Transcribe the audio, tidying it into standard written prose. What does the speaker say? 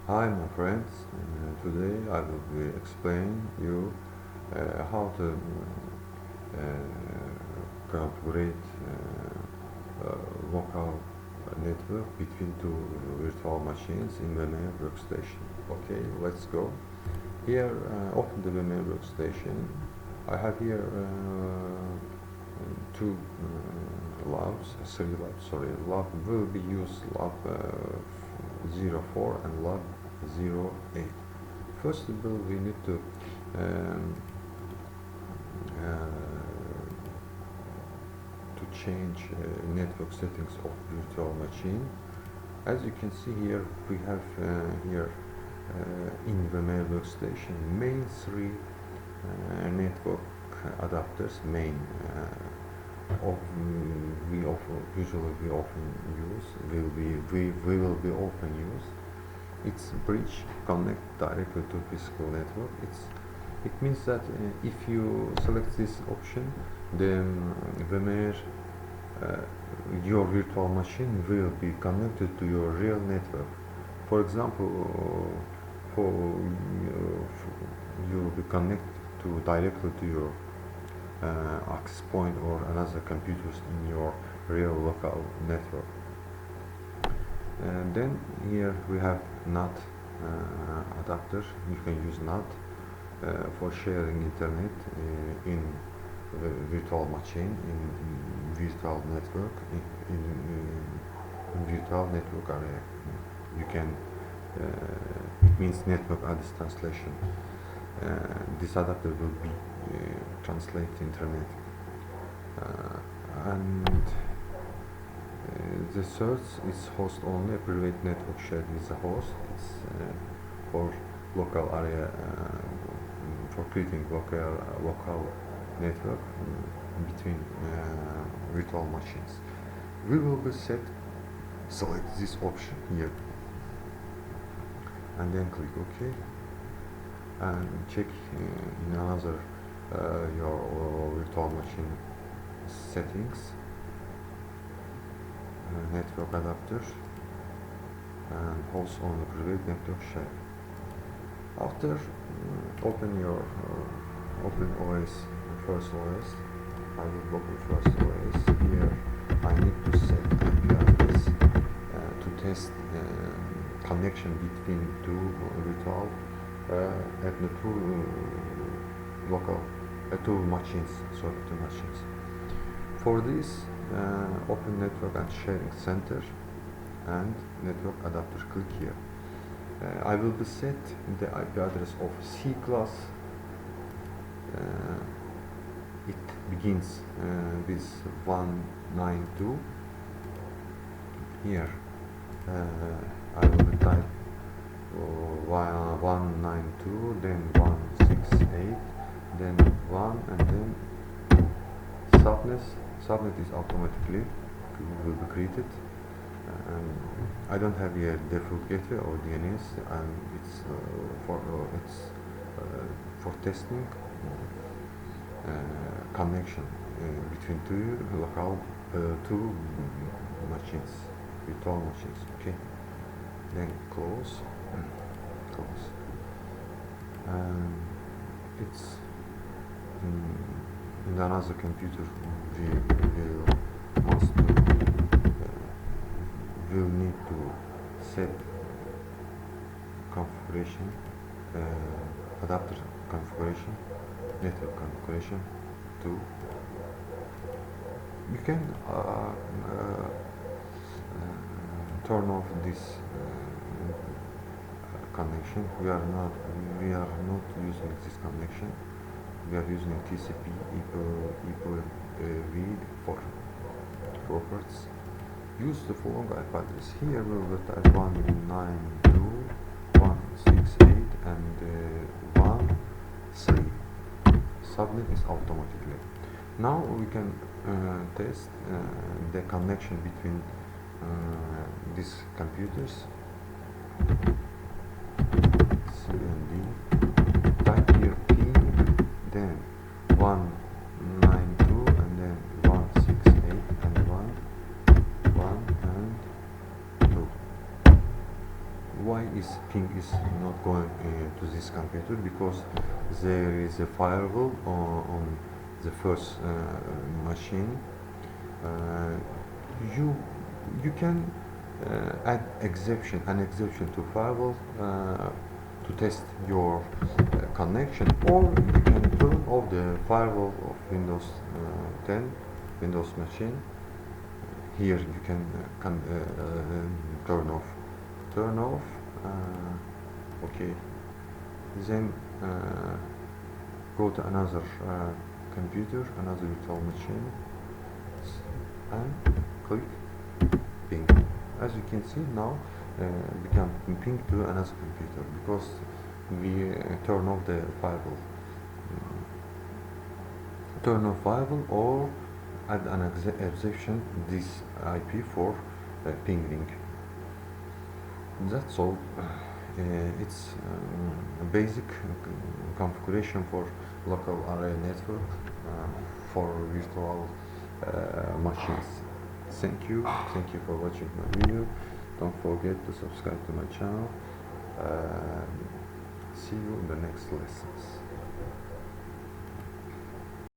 Hi my friends, today I will be explaining you how to configure local network between two virtual machines in VMware workstation. Okay, let's go. Here, open the VMware workstation. I have here two three labs, sorry. Lab will be used lab 04 and lab 08. First of all, we need to um, change network settings of virtual machine. As you can see here, we have here in the main workstation main three network adapters. We often use we will be often use. It's bridge connect directly to physical network. It means that if you select this option, then VMware your virtual machine will be connected to your real network. For example, you will be connected directly to your access point or another computers in your real local network. And then here we have NAT adapter. You can use NAT for sharing internet in virtual machine, in virtual network, in virtual network area. You can it means network address translation. This adapter will be translate internet, and the source is host only. A private network shared with the host. It's for local area, for creating local network between virtual machines. We will be select this option here and then click OK and check in another your virtual machine settings, network adapter and host only private network share. After open your open OS, first OS. I will open first OS. Here I need to set IP address to test connection between two virtual at the two machines. Sorry, two machines. For this, open network and sharing center and network adapter. Click here. I will be set the IP address of C class. It begins with 192. Here I will type 192, then 168, then 1, and then subnet is automatically will be created. I don't have here default gateway or DNS, and it's for testing connection between two machines, virtual machines. Okay, then close. It's in another computer. We'll need to set configuration, adapter configuration, network configuration to. You can turn off this connection. We are not using this connection. We are using TCP IPv4 for purpose. Use the following IP address. Here we will type 192, 168 and 13. Subnet is automatically. Now we can test the connection between these computers. C and D. Type here ping, then 192 and then 168 and 1 and 2. why is ping is not going to this computer? Because there is a firewall on the first machine. uh, you you can add an exception to firewall to test your connection, or you can turn off the firewall of Windows 10 Windows machine. Here you can turn off. Okay, then go to another computer, another virtual machine, and click ping. As you can see now, we can ping to another computer because we turn off the firewall. Turn off firewall or add an exception this IP for pinging. That's all. It's a basic configuration for local area network for virtual machines. Thank you for watching my video. Don't forget to subscribe to my channel. See you in the next lessons.